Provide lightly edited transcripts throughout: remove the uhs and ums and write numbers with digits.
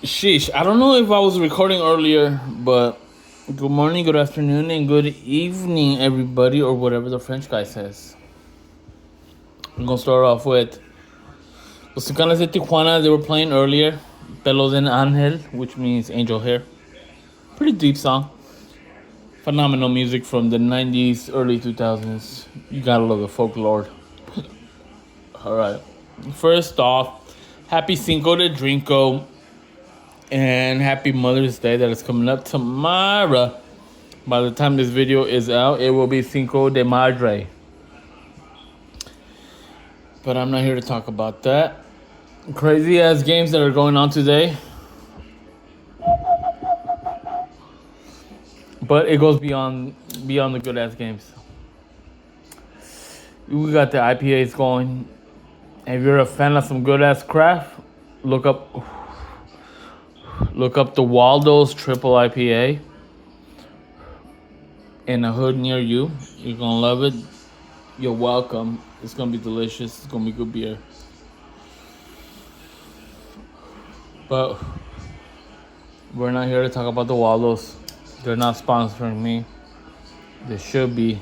Sheesh. I don't know if I was recording earlier, but good morning, good afternoon, and good evening, everybody, or whatever the French guy says. I'm gonna start off with Los Tucanes de Tijuana. They were playing earlier. Pelos en Angel, which means angel hair. Pretty deep song. Phenomenal music from the 90s, early 2000s. You gotta love the folklore. Alright. First off, happy Cinco de Drinko. And happy Mother's Day that is coming up tomorrow. By the time this video is out, it will be Cinco de Madre. But I'm not here to talk about that. Crazy ass games that are going on today. But it goes beyond the good ass games. We got the IPAs going. If you're a fan of some good ass craft, look up the Waldo's Triple IPA in a hood near you. You're gonna love it. You're welcome. It's gonna be delicious. It's gonna be good beer. But we're not here to talk about the Waldo's. They're not sponsoring me. They should be.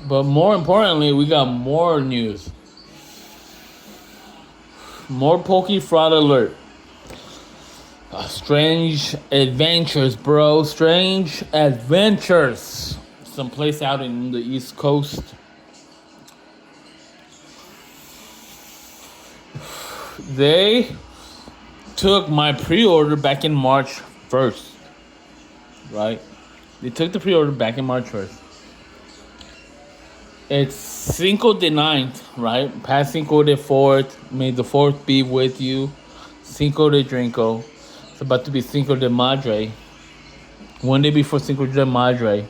But more importantly, we got more news. More Poke Fraud alert. Strange adventures, bro. Strange adventures. Someplace out in the East Coast. They took my pre-order back in March 1st. Right? They took the pre-order back in March 1st. It's Cinco de 9th, right? Past Cinco de 4th. May the 4th be with you. Cinco de Drinko. It's about to be Cinco de Madre. One day before Cinco de Madre.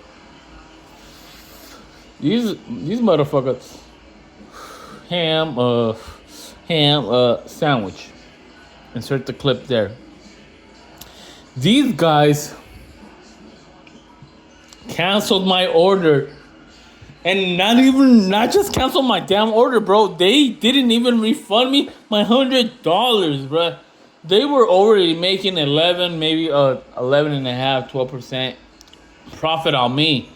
These motherfuckers. Ham sandwich. Insert the clip there. These guys canceled my order. And not just canceled my damn order, bro. They didn't even refund me my $100, bro. They were already making 11, maybe 11.5%, 12% profit on me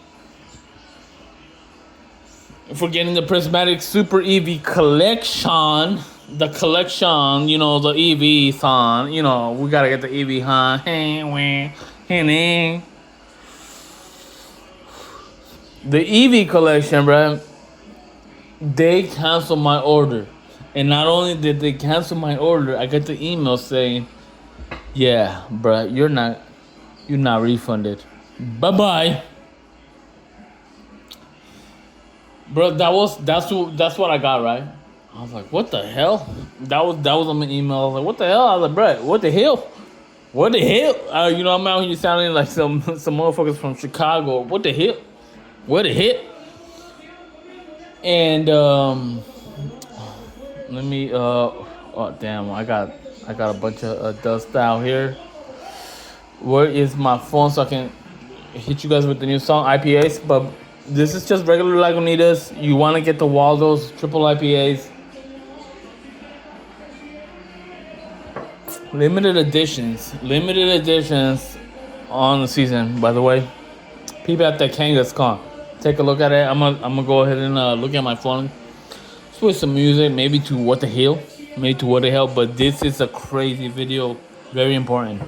for getting the Prismatic Super EV collection. The collection, the EV song. We gotta get the EV, huh? The EV collection, bro. They canceled my order. And not only did they cancel my order, I got the email saying, "Yeah, bruh, you're not refunded. Bye-bye." Bro, that's what I got, right? I was like, "What the hell?" That was on my email. I was like, "What the hell?" I was like, "Bruh, what the hell? What the hell?" I'm out here sounding like some motherfuckers from Chicago. What the hell? What the hell? And let me oh damn, I got a bunch of dust out here. Where is my phone so I can hit you guys with the new song IPAs? But this is just regular Lagunitas. You want to get the Waldo's Triple IPAs. Limited editions on the season, by the way. People at that Kangas Con. Take a look at it. I'm gonna go ahead and look at my phone. With some music, maybe to what the hell, but this is a crazy video, very important.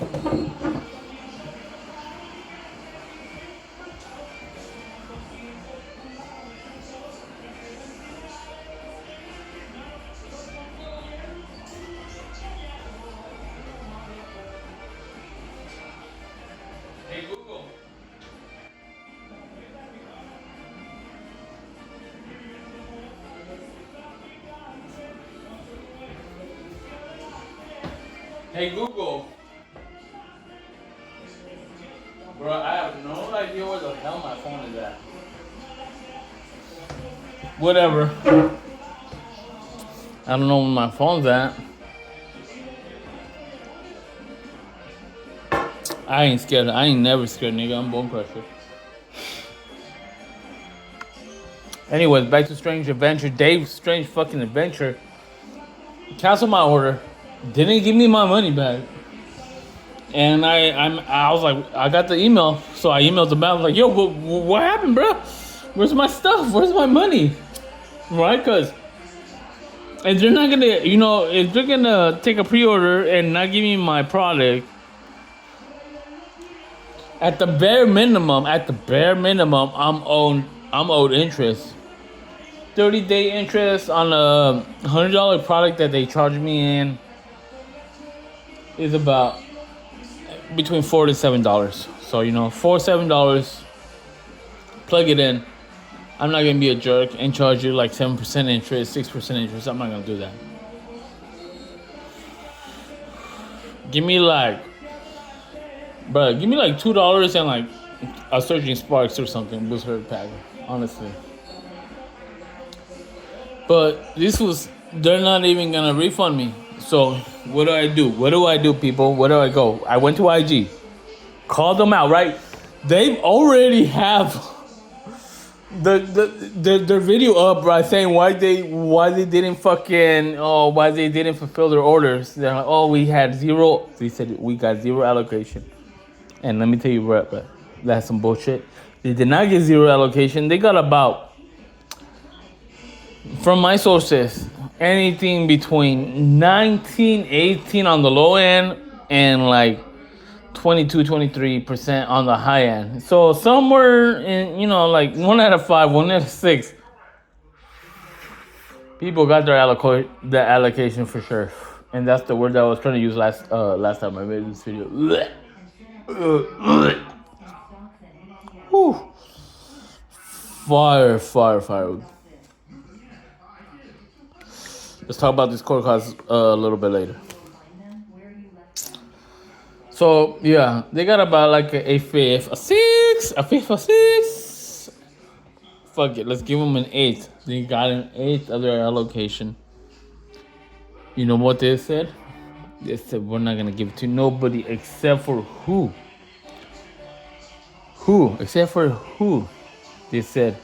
Hey Google. Hey Google. Bro, I have no idea where the hell my phone is at. Whatever. I don't know where my phone's at. I ain't scared. I ain't never scared, nigga. I'm bone crusher. Anyways, back to Strange Adventure. Dave's Strange fucking Adventure. Cancel my order. Didn't give me my money back. And I was like, I got the email, so I emailed them back. I was like, yo, what happened, bro? Where's my stuff? Where's my money? Right? Because if they're not gonna, if they're gonna take a pre-order and not give me my product, at the bare minimum, I'm owed interest. 30-day interest on a $100 product that they charge me in is about between $4 to $7. So $4 $7, plug it in. I'm not gonna be a jerk and charge you like 7% interest, 6% interest. I'm not gonna do that. Give me like $2 and like a Surging Sparks or something. Boost her pack, honestly. But they're not even gonna refund me. So what do I do? What do I do, people? Where do I go? I went to IG, called them out. Right? They already have their video up, right? Saying why they didn't fulfill their orders. They're like, oh, we had zero. They said we got zero allocation. And let me tell you, bro, that's some bullshit. They did not get zero allocation. They got about, from my sources, anything between 19, 18 on the low end and like 22, 23% on the high end. So somewhere in, like 1 out of 5, 1 out of 6 people got their allocation for sure. And that's the word that I was trying to use last time I made this video. Whew. Fire. Let's talk about this core cause a little bit later. So yeah, they got about like a fifth, a six. Fuck it, let's give them an 8. They got an 8 of their allocation. You know what they said? They said we're not gonna give it to nobody except for who? Except for who? They said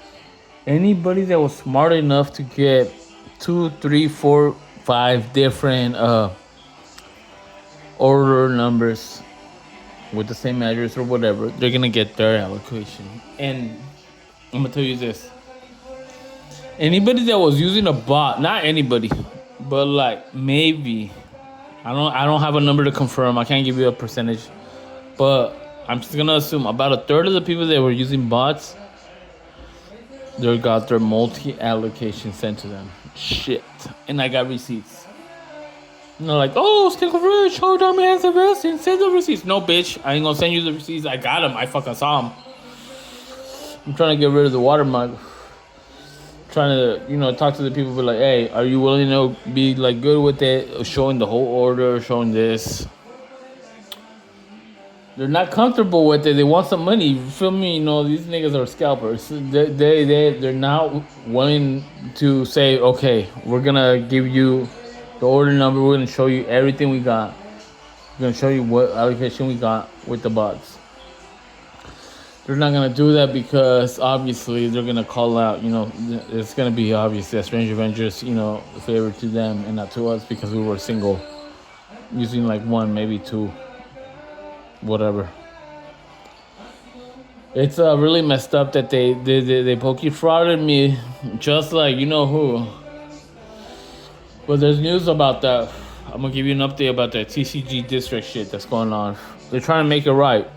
anybody that was smart enough to get 2, 3, 4, 5 different order numbers with the same address or whatever, they're gonna get their allocation. And I'm gonna tell you this: anybody that was using a bot, not anybody, but like maybe, I don't have a number to confirm. I can't give you a percentage, but I'm just gonna assume about a third of the people that were using bots, they got their multi-allocation sent to them. Shit. And I got receipts. And they're like, oh, Stinkle Rich, show down my hands of us and send the receipts. No, bitch. I ain't gonna send you the receipts. I got them. I fucking saw them. I'm trying to get rid of the watermark. Trying to, talk to the people, but like, hey, are you willing to be like good with it? Showing the whole order, showing this. They're not comfortable with it. They want some money. You feel me? These niggas are scalpers. They're not willing to say, okay, we're gonna give you the order number. We're gonna show you everything we got. We're gonna show you what allocation we got with the bots. They're not gonna do that because obviously they're gonna call out. It's gonna be obvious that Strange Avengers, favor to them and not to us because we were single, using like 1, maybe 2. Whatever. It's really messed up that they pokey frauded me, just like you know who. But there's news about that. I'm gonna give you an update about that TCG district shit that's going on. They're trying to make it right.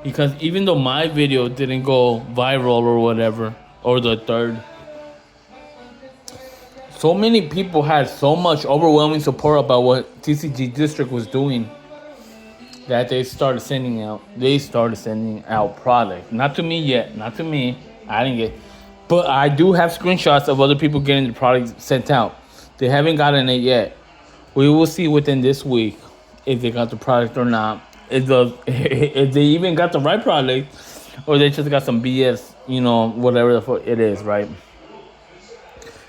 Because even though my video didn't go viral or whatever, or the third, so many people had so much overwhelming support about what TCG District was doing that they started sending out product. Not to me yet. Not to me. I didn't get. But I do have screenshots of other people getting the product sent out. They haven't gotten it yet. We will see within this week if they got the product or not. If they even got the right product, or they just got some BS, whatever the fuck it is, right?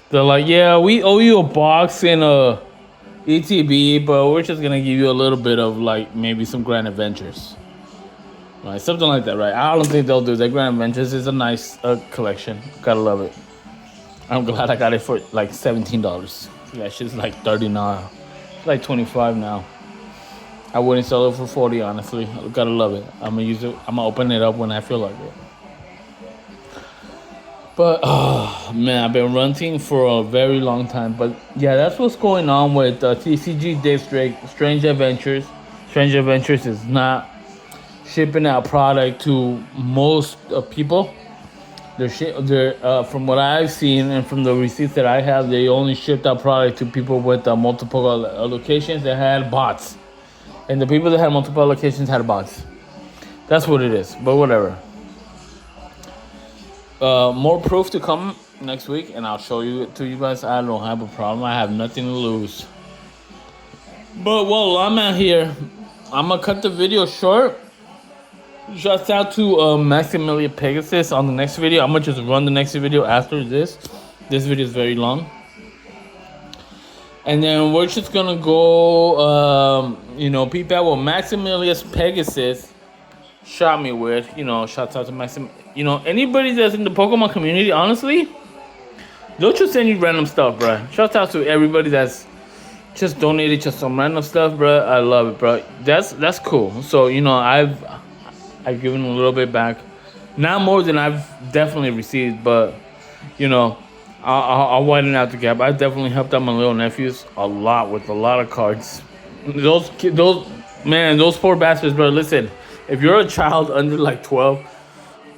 They're like, yeah, we owe you a box and a ETB, but we're just gonna give you a little bit of like maybe some Grand Adventures, right? Something like that, right? I don't think they'll do that. Grand Adventures is a nice collection. Gotta love it. I'm glad I got it for like $17. Yeah, shit's like 30 now. It's like 25 now. I wouldn't sell it for 40. Honestly, I gotta love it. I'm gonna use it. I'm gonna open it up when I feel like it. But oh man, I've been ranting for a very long time. But yeah, that's what's going on with TCG District Strange Adventures. Strange Adventures is not shipping out product to most people. They're from what I've seen and from the receipts that I have, they only shipped out product to people with multiple allocations that had bots, and the people that had multiple allocations had bots. That's what it is. But whatever. More proof to come next week, and I'll show you to you guys. I don't have a problem. I have nothing to lose. But while I'm out here, I'm gonna cut the video short. Shouts out to Maximilian Pegasus on the next video. I'm gonna just run the next video after this. This video is very long. And then we're just gonna go, peep out what Maximilian Pegasus shot me with. Shouts out to Maxim. Anybody that's in the Pokemon community, honestly, they'll just send you random stuff, bro. Shouts out to everybody that's just donated just some random stuff, bro. I love it, bro. That's cool. So I've given a little bit back, not more than I've definitely received, but I'll widen out the gap. I definitely helped out my little nephews a lot with a lot of cards. Those poor bastards, bro. Listen, if you're a child under like 12,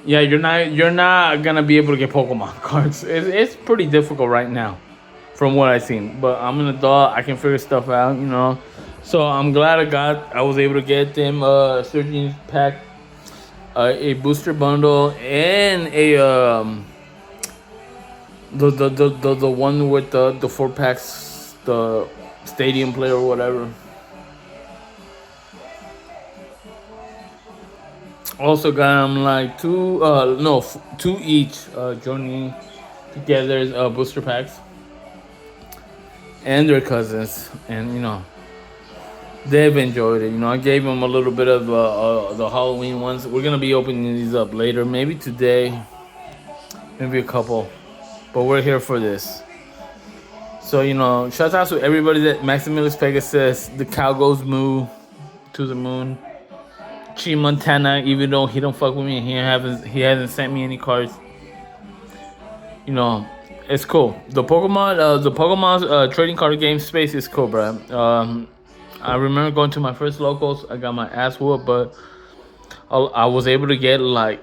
yeah, you're not gonna be able to get Pokemon cards. It's pretty difficult right now, from what I've seen. But I'm an adult. I can figure stuff out, So I'm glad I was able to get them Surgeon pack. A booster bundle and a the one with the 4 packs, the stadium play or whatever. Also got them like two each joining together booster packs and their cousins, and they've enjoyed it. I gave them a little bit of the Halloween ones. We're going to be opening these up later. Maybe today. Maybe a couple. But we're here for this. So, shout out to everybody that Maximilius Pegasus, the cow goes moo to the moon. Chi Montana, even though he don't fuck with me, he hasn't sent me any cards. It's cool. The Pokemon trading card game space is cool, bro. I remember going to my first locals. I got my ass whooped, but I was able to get like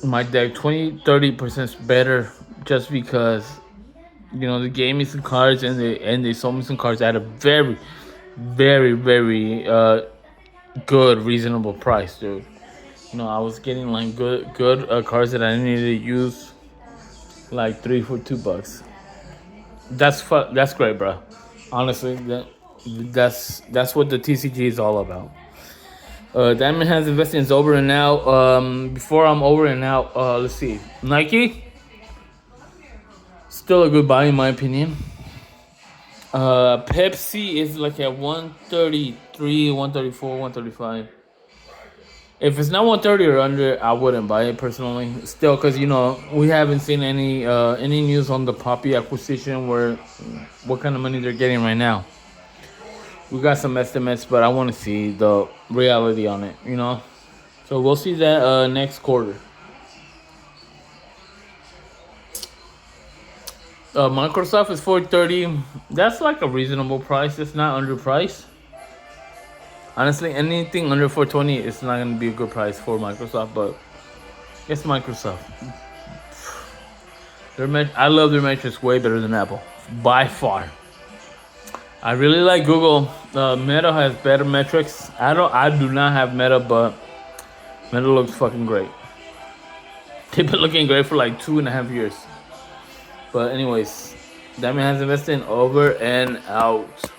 my deck 20-30% better just because they gave me some cards and they sold me some cards at a very, very, very good, reasonable price, dude. I was getting like good cards that I needed to use like 3 for $2. That's great, bro. Honestly, that's what the TCG is all about. Diamond has invested in over and out. Before I'm over and out, let's see. Nike, still a good buy in my opinion. Pepsi is like at 133, 134, 135. If it's not 130 or under, I wouldn't buy it personally. Still, because we haven't seen any news on the Poppy acquisition, what kind of money they're getting right now. We got some estimates, but I want to see the reality on it, So we'll see that next quarter. Microsoft is $430. That's like a reasonable price. It's not underpriced. Honestly, anything under $420 is not going to be a good price for Microsoft, but it's Microsoft. I love their metrics way better than Apple, by far. I really like Google. Meta has better metrics. I do not have Meta, but Meta looks fucking great. They've been looking great for like 2.5 years. But anyways, Diamond has invested in over and out.